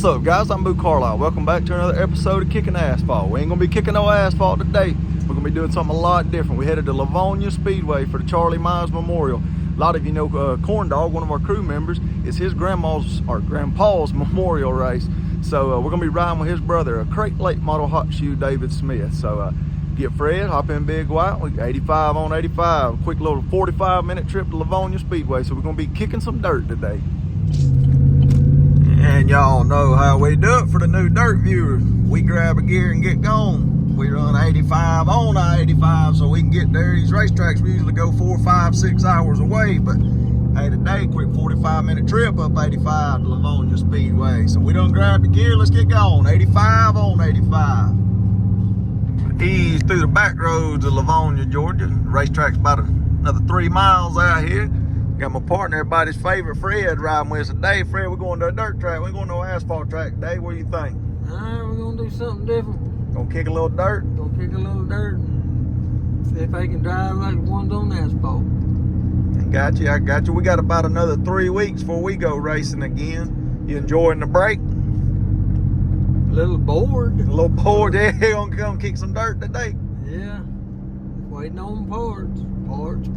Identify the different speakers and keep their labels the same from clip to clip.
Speaker 1: What's up, guys? I'm Boo Carlisle. Welcome back to another episode of Kicking Asphalt. We ain't gonna be kicking no asphalt today. We're gonna be doing something a lot different. We headed to LAVONIA Speedway for the Charlie Myers Memorial. A lot of you know Corn Dog, one of our crew members, is his grandma's or grandpa's memorial race. So we're gonna be riding with his brother, a Crate Late model hot shoe David Smith. So get Fred, hop in Big White. We 85 on 85. Quick little 45-minute trip to LAVONIA Speedway. So we're gonna be kicking some dirt today. And y'all know how we do it for the new dirt viewers. We grab a gear and get gone. We run 85 on 85 so we can get there. These racetracks we usually go 4, 5, 6 hours away, but hey, today quick 45-minute trip up 85 to LAVONIA Speedway. So we done grab the gear, let's get going. 85 on 85. Ease through the back roads of LAVONIA, Georgia. The racetrack's about another 3 miles out here. Got my partner, everybody's favorite, Fred, riding with us today. Fred, we're going to a dirt track. We're going to an asphalt track today. What do you think?
Speaker 2: We're going to do something different.
Speaker 1: Gonna kick a little dirt?
Speaker 2: Gonna kick a little dirt and see if they can drive like ones on asphalt.
Speaker 1: I got you. We got about another 3 weeks before we go racing again. You enjoying the break?
Speaker 2: A little bored.
Speaker 1: A little bored, yeah. Gonna come kick some dirt today.
Speaker 2: Yeah. Waiting on parts. Parts.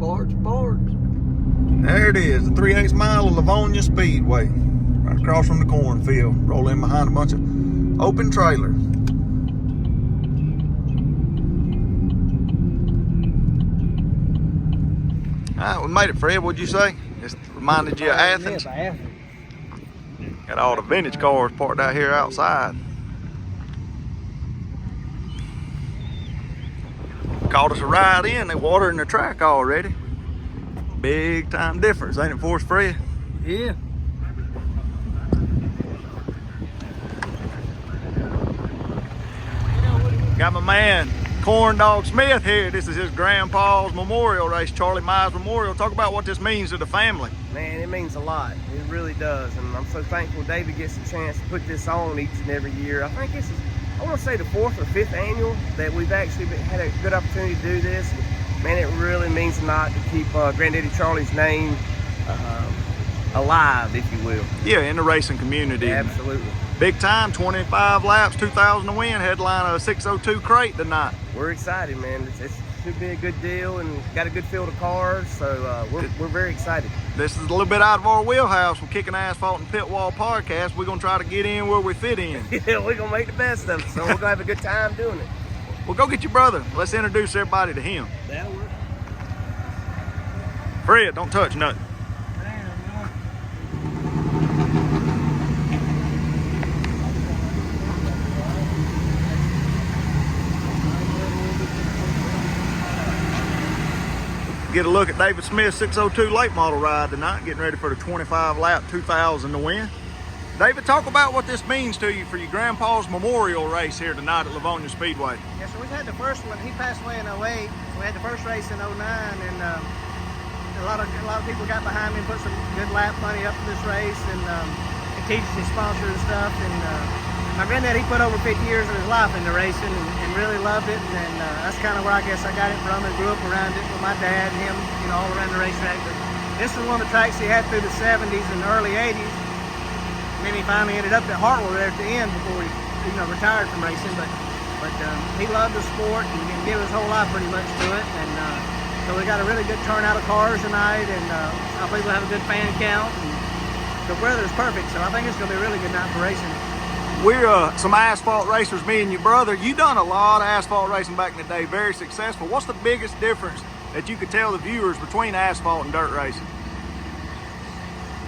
Speaker 1: There it is, the 3/8 mile of LAVONIA Speedway. Right across from the cornfield. Roll in behind a bunch of open trailers. Alright, we made it, Fred. What'd you say? Just reminded you of Athens. Got all the vintage cars parked out here outside. Called us a ride in. They watering the track already. Big time difference, ain't it for us, Fred?
Speaker 2: Yeah.
Speaker 1: Got my man, Corn Dog Smith here. This is his grandpa's memorial race, Charlie Myers Memorial. Talk about what this means to the family.
Speaker 3: Man, it means a lot. It really does. And I'm so thankful David gets a chance to put this on each and every year. I think this is, I want to say the 4th or 5th annual that we've actually had a good opportunity to do this. Man, it really means a lot to keep Granddaddy Charlie's name alive, if you will.
Speaker 1: Yeah, in the racing community.
Speaker 3: Yeah, absolutely.
Speaker 1: Big time, 25 laps, 2,000 to win, headline of a 602 crate tonight.
Speaker 3: We're excited, man. It should be a good deal and got a good field of cars, so we're very excited.
Speaker 1: This is a little bit out of our wheelhouse. We're Kicking Asphalt and Pit Wall podcast. We're going to try to get in where we fit in.
Speaker 3: Yeah, we're going to make the best of it, so we're going to have a good time doing it.
Speaker 1: Well, go get your brother. Let's introduce everybody to him.
Speaker 2: That'll work.
Speaker 1: Fred, don't touch nothing. Get a look at David Smith's 602 late model ride tonight, getting ready for the 25 lap 2,000 to win. David, talk about what this means to you for your grandpa's memorial race here tonight at LAVONIA Speedway.
Speaker 4: Yeah, so we had the first one. He passed away in 08. We had the first race in 09, and a lot of people got behind me and put some good lap money up for this race, and teachers and sponsors and stuff. And my granddad, he put over 50 years of his life into racing and really loved it, and that's kind of where I guess I got it from and grew up around it with my dad and him, you know, all around the racetrack. But this is one of the tracks he had through the 70s and early 80s. And then he finally ended up at Hartwell there at the end before he, retired from racing. But he loved the sport and gave his whole life pretty much to it. And so we got a really good turnout of cars tonight, and I think we'll have a good fan count. And the weather's perfect, so I think it's going to be a really good night for racing.
Speaker 1: We're some asphalt racers, me and your brother. You done a lot of asphalt racing back in the day, very successful. What's the biggest difference that you could tell the viewers between asphalt and dirt racing?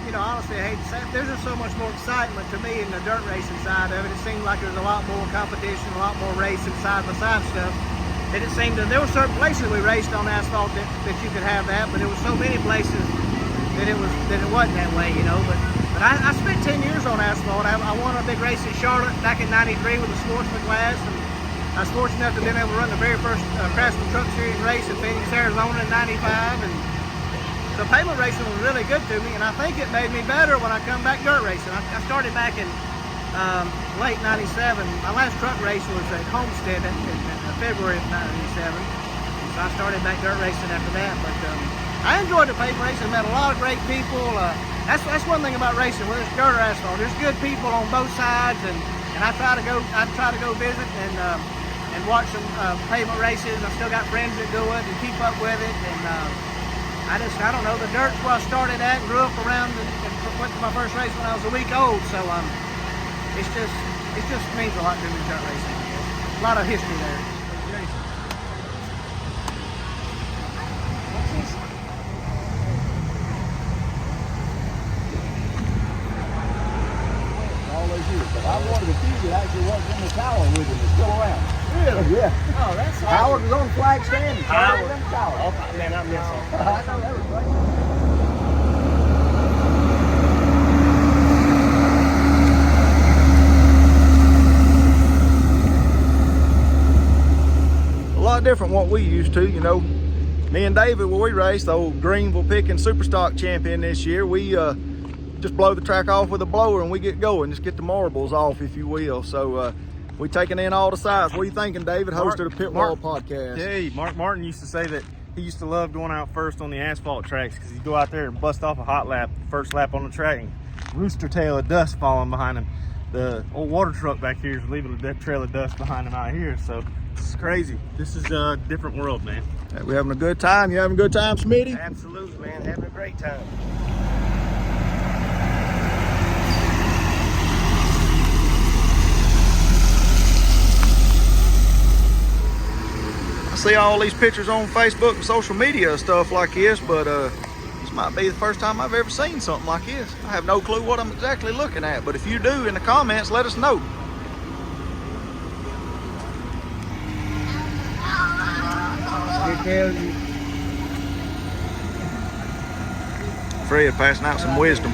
Speaker 4: You know, honestly, I hate to say it, there's just so much more excitement to me in the dirt racing side of it. It seemed like there's a lot more competition, a lot more racing side-by-side stuff. And it seemed that there were certain places we raced on asphalt that you could have that, but there were so many places that it wasn't that way, you know. But I spent 10 years on asphalt. I won a big race in Charlotte back in '93 with the sportsman class, and I was fortunate enough to be able to run the very first Craftsman Truck Series race in Phoenix, Arizona in '95. And the pavement racing was really good to me, and I think it made me better when I come back dirt racing. I started back in late '97. My last truck race was at Homestead in February of '97. So I started back dirt racing after that. But I enjoyed the paper racing. Met a lot of great people. That's one thing about racing, whether it's dirt or asphalt. There's good people on both sides, and I try to go visit and watch some pavement races. I still got friends that do it and keep up with it. And I don't know, the dirt's where I started at and grew up around and went to my first race when I was a week old. So it just means a lot to me, dirt racing. A lot of history there.
Speaker 5: I wanted a few that actually wasn't in the tower with him. It's still around. Really? Yeah.
Speaker 3: Oh, that's
Speaker 5: Howard was on the flag stand.
Speaker 3: Howard.
Speaker 5: Was in the tower.
Speaker 3: Oh, man, I miss him.
Speaker 5: I know that was great.
Speaker 1: A lot different what we used to, you know. Me and David, when we raced, the old Greenville Picking Superstock champion this year, we just blow the track off with a blower and we get going, just get the marbles off, if you will. So we taking in all the sights. What are you thinking, David, host of the Pit Wall podcast?
Speaker 6: Hey, Mark Martin used to say that he used to love going out first on the asphalt tracks because he'd go out there and bust off a hot lap, first lap on the track, and rooster tail of dust falling behind him. The old water truck back here is leaving a trail of dust behind him out here. So it's crazy. This is a different world, man.
Speaker 1: Hey, we having a good time. You having a good time, Smitty?
Speaker 3: Absolutely, man. Having a great time.
Speaker 1: I see all these pictures on Facebook and social media and stuff like this, but this might be the first time I've ever seen something like this. I have no clue what I'm exactly looking at, but if you do, in the comments, let us know. Fred passing out some wisdom.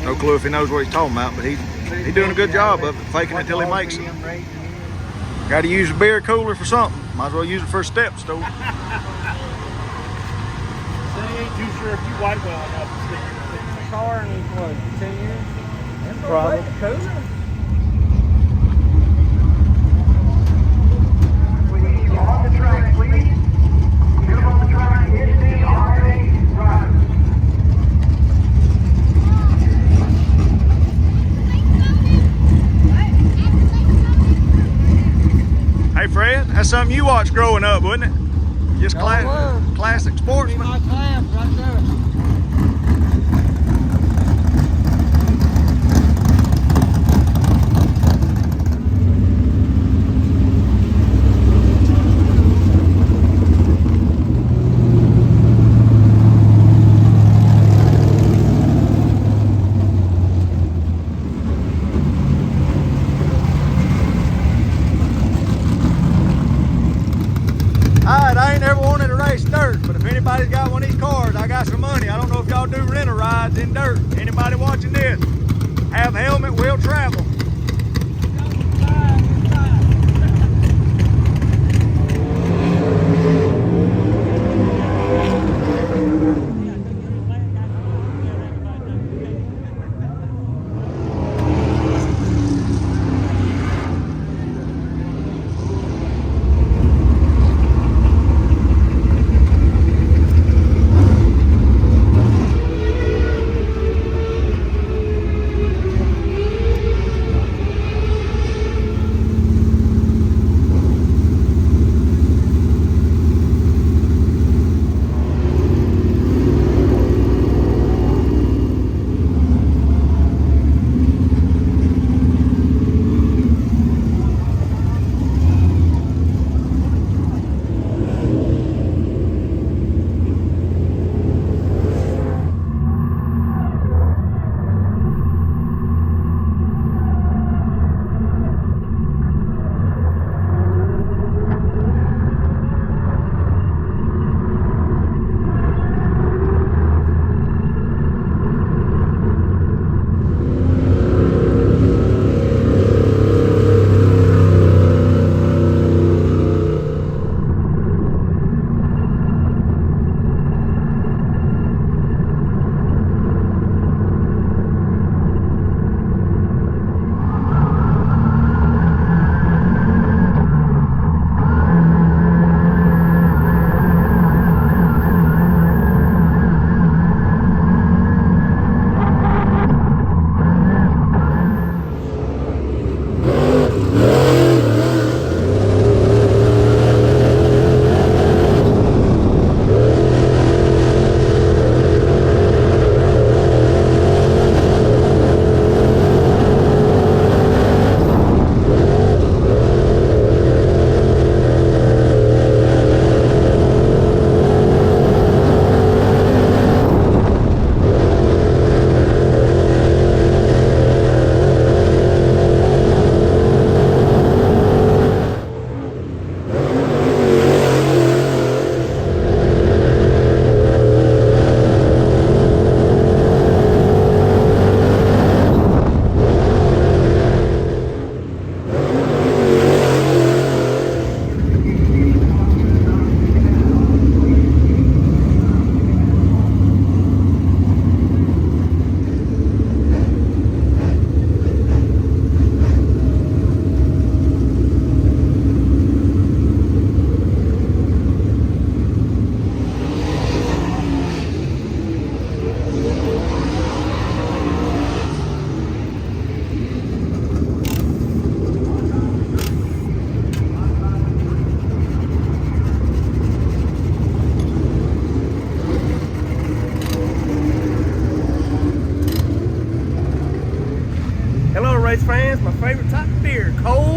Speaker 1: No clue if he knows what he's talking about, but he's doing a good job of it, faking it till he makes it. Got to use a beer cooler for something. Might as well use it for a step stool.
Speaker 6: So he ain't too sure if you white well enough to stick in the car in what, 10 years? Probably.
Speaker 7: On the track, please. Get on the track. It's the RA driver.
Speaker 1: Hey Fred, that's something you watched growing up, wasn't it? Just classic sportsman.
Speaker 2: My class right there.
Speaker 1: Alright, I ain't never wanted to race dirt, but if anybody's got one of these cars, I got some money. I don't know if y'all do rental rides in dirt. Anybody watching this? Have a helmet, will travel.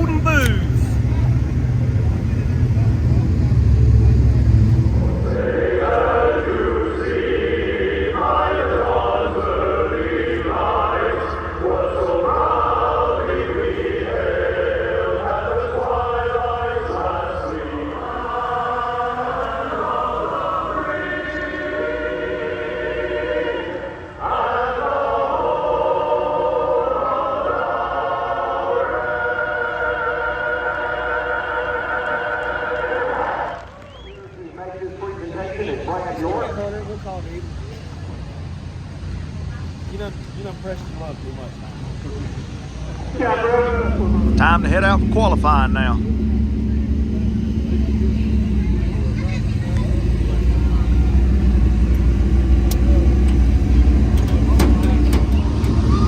Speaker 3: golden booze.
Speaker 6: You don't press your luck too much now.
Speaker 1: Time to head out for qualifying now.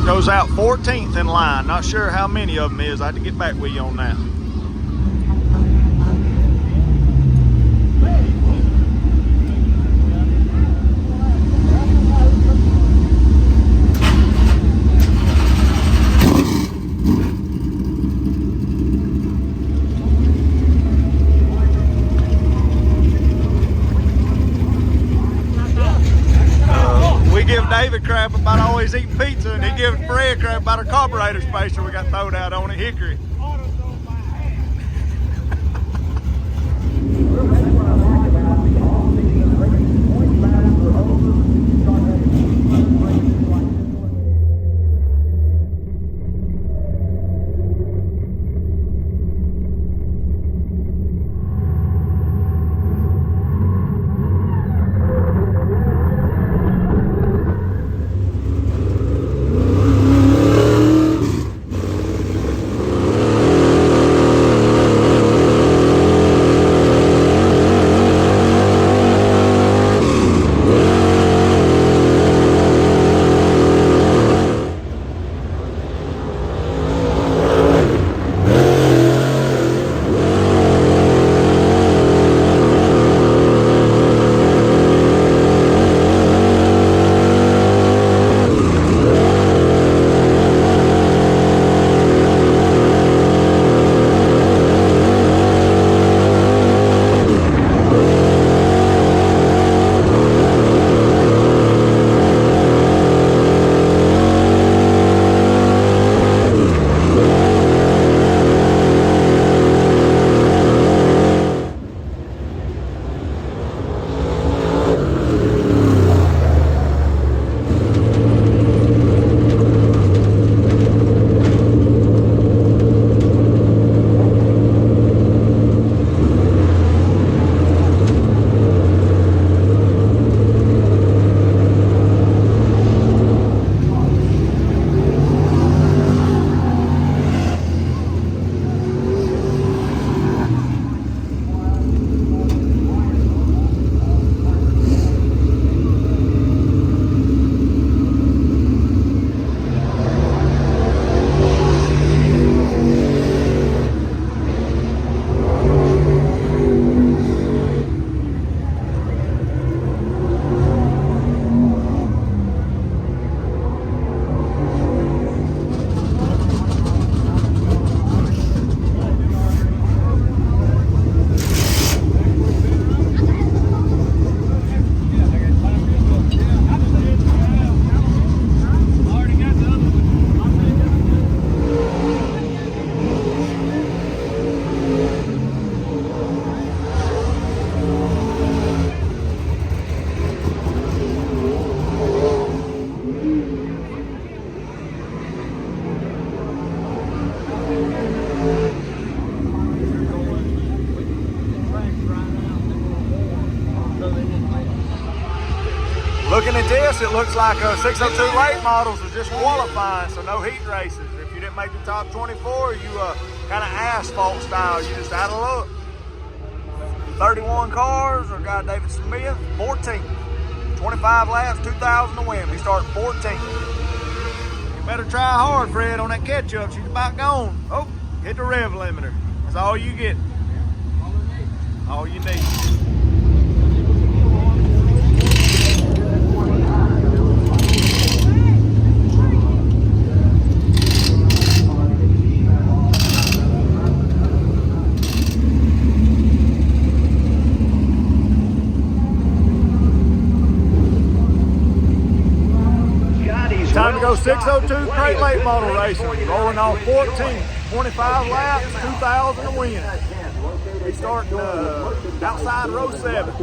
Speaker 1: Goes out 14th in line. Not sure how many of them is. I had to get back with you on that. David crap about always eating pizza, and he gives Fred crap about a carburetor spacer we got thrown out on it, Hickory. Looking at this, it looks like 602 late models are just qualifying, so no heat races. If you didn't make the top 24, you kind of asphalt style, you just out of luck. 31 cars, our guy David Smith, 14. 25 laps, 2,000 to win. He started 14. You better try hard, Fred, on that catch-up. She's about gone. Oh, hit the rev limiter. That's all you get. All you need. go 602 Crate Late Model Racing, rolling on 14, 25 laps, 2,000 to win. We start outside row 7.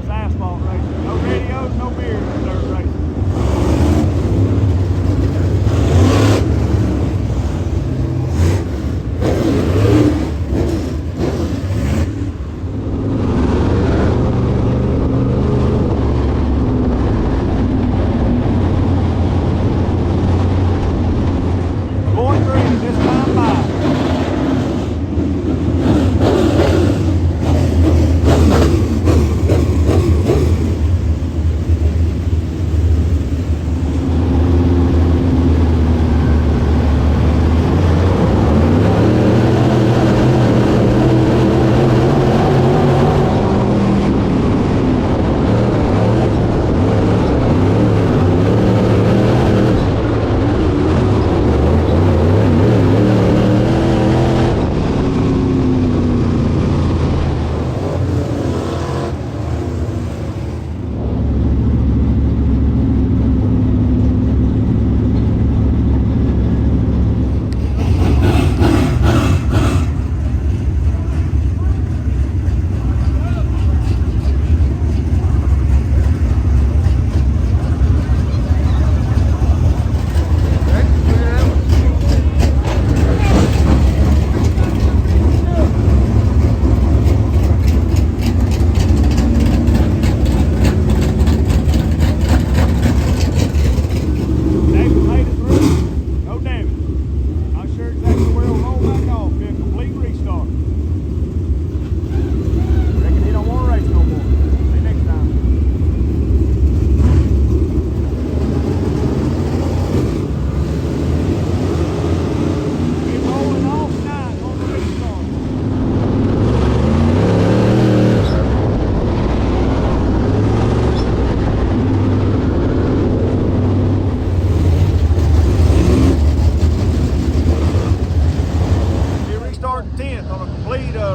Speaker 6: Asphalt racing. No radios, no beers in dirt racing. Going green this time by.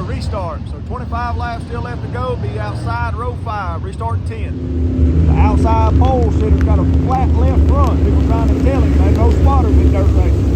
Speaker 6: Restart. So 25 laps still left to go. Be outside row 5. Restart 10. The outside pole sitter's got a flat left front. People trying to tell him there's no spotters in dirt racing.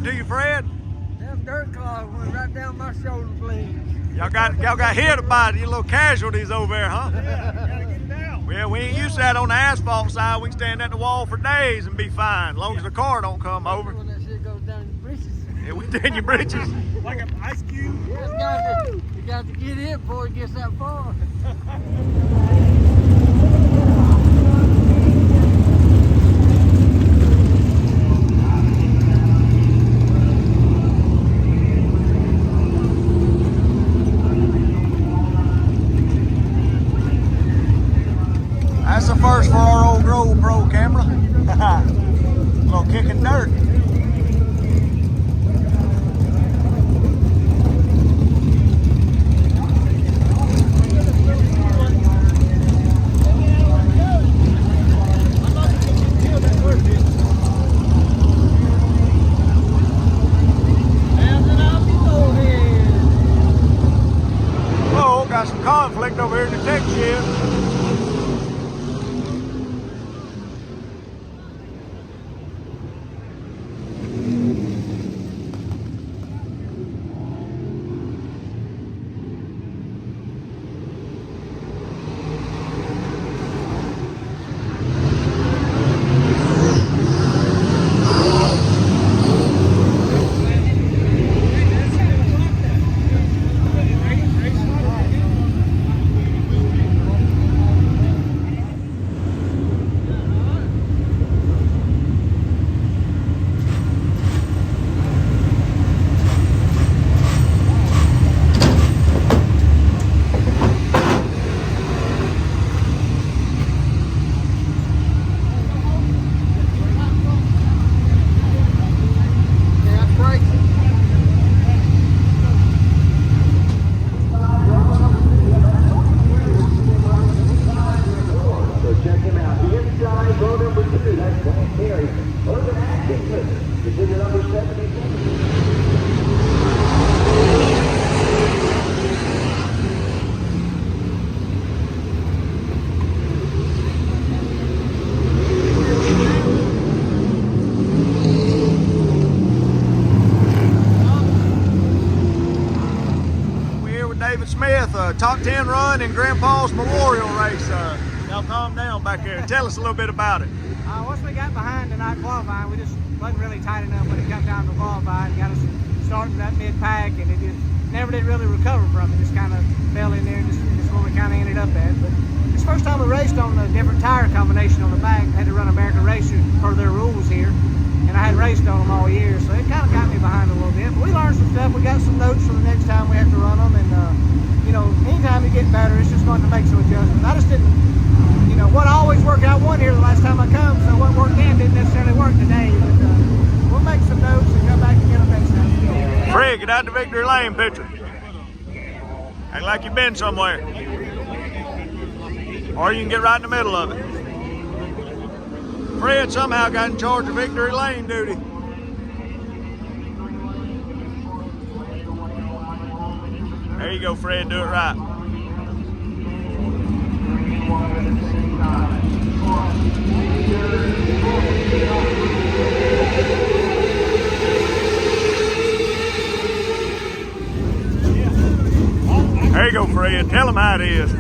Speaker 1: to you, Fred?
Speaker 2: Them dirt clods went right down my shoulder blades.
Speaker 1: Y'all got hit by it. You little casualties over there, huh?
Speaker 6: Yeah, gotta get it down.
Speaker 1: Well, we ain't used to that on the asphalt side. We can stand at the wall for days and be fine, as long as the car don't come over.
Speaker 2: When that shit goes down your britches.
Speaker 1: Yeah, we down your britches.
Speaker 6: Like an ice cube.
Speaker 2: You got to get it before it gets that far.
Speaker 1: That's the first for our old Grove Pro camera. Little kicking dirt. Oh, got some conflict over here in the tech shed. Top 10 run in Grandpa's Memorial Race. Y'all calm down back there. Tell us a little bit about it.
Speaker 4: Once we got behind the night qualifying, we just wasn't really tight enough when it got down to qualifying. Got us starting that mid-pack, and it just never did really recover from it. Just kind of fell in there, and just where we kind of ended up at. But it's the first time we raced on the different tire combination on the back. I had to run American Racer per their rules here, and I hadn't raced on them all year, so it kind of got me behind a little bit. But we learned some stuff. We got some notes for the next time we have to run them, and you know, anytime you get better, it's just going to make some adjustments. I just didn't, you know, what always worked out one here the last time I come, so what worked then didn't necessarily work today. But we'll make some notes and come back and get them next time.
Speaker 1: Fred, get out the victory lane picture. Act like you've been somewhere. Or you can get right in the middle of it. Fred somehow got in charge of victory lane duty. There you go, Fred, do it right. There you go, Fred. Tell them how it is.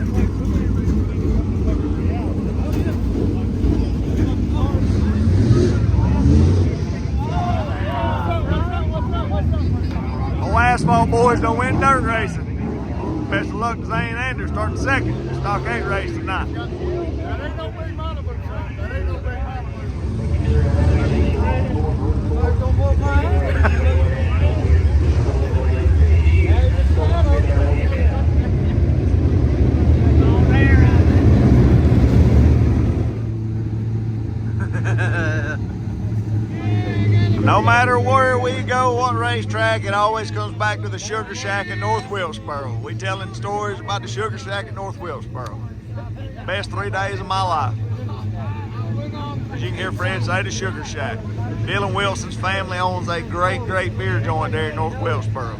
Speaker 1: Old Asphalt boys don't win dirt racing. Best of luck to Zane Anders starting second. Stock 8 race tonight.
Speaker 2: That ain't no big Malibu truck. That ain't no big Malibu. Don't walk my
Speaker 1: No matter where we go, what racetrack, it always comes back to the Sugar Shack at North Wilkesboro. We telling stories about the Sugar Shack at North Wilkesboro. Best 3 days of my life. As you can hear Fred say, the Sugar Shack. Dylan Wilson's family owns a great, great beer joint there in North Wilkesboro.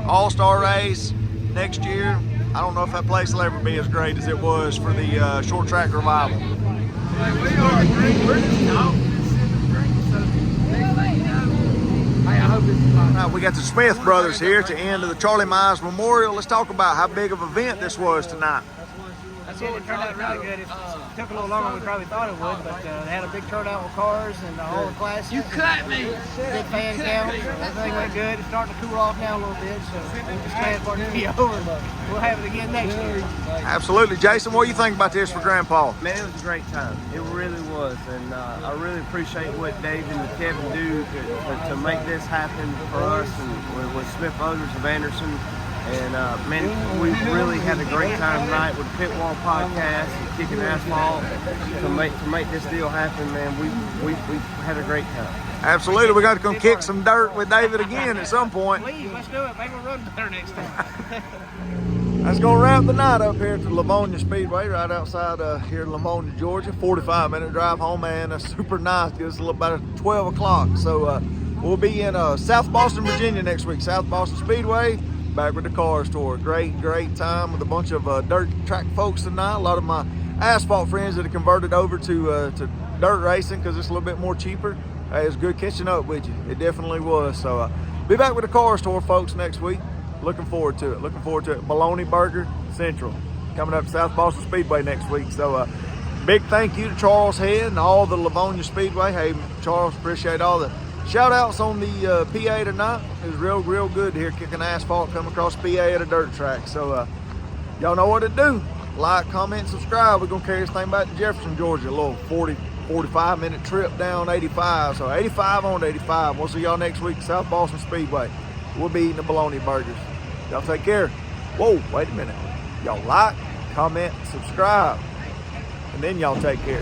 Speaker 1: All-star race next year. I don't know if that place will ever be as great as it was for the short track revival.
Speaker 2: Hey, hope it's like.
Speaker 1: Now, we got the Smith brothers here at the end of the Charlie Mize Memorial. Let's talk about how big of an event this was tonight.
Speaker 4: That's it. It turned out really good. It took a little longer than we probably thought it would, but they had a big turnout with cars and all the classes. You cut me. Good fan count. So everything went good. It's starting to cool off now a little bit, so we're just glad for it to be over. But we'll have it again next year.
Speaker 1: Absolutely. Jason, what do you think about this for Grandpa?
Speaker 3: Man, it was a great time. It really was, and I really appreciate what Dave and Kevin do to make this happen for us, and with Smith Brothers of Anderson. And man, we really had a great time tonight with the Pit Wall podcast and Kicking Asphalt to make this deal happen. Man, we had a great time.
Speaker 1: Absolutely. We got to come kick some dirt with David again at some point.
Speaker 4: Please, let's do it. Maybe we'll run better next time.
Speaker 1: That's going to wrap the night up here at the LAVONIA Speedway right outside here in LAVONIA, Georgia. 45-minute drive home, man. That's super nice. Gives us about 12 o'clock. So we'll be in South Boston, Virginia next week. South Boston Speedway. Back with the Cars Tour. Great time with a bunch of dirt track folks tonight. A lot of my asphalt friends that have converted over to dirt racing because it's a little bit more cheaper. Hey, it's good catching up with you. It definitely was. So be back with the Cars Tour, folks, next week. Looking forward to it. Bologna Burger Central coming up to South Boston Speedway next week. So big thank you to Charles Head and all the LAVONIA Speedway. Hey, Charles, appreciate all the shout outs on the PA tonight. It was real good to hear Kicking Asphalt come across PA at a dirt track. So y'all know what to do. Like, comment, subscribe. We're going to carry this thing back to Jefferson, Georgia. A little 45 minute trip down 85. So 85 on 85. We'll see y'all next week at South Boston Speedway. We'll be eating the bologna burgers. Y'all take care. Whoa, wait a minute. Y'all like, comment, subscribe. And then y'all take care.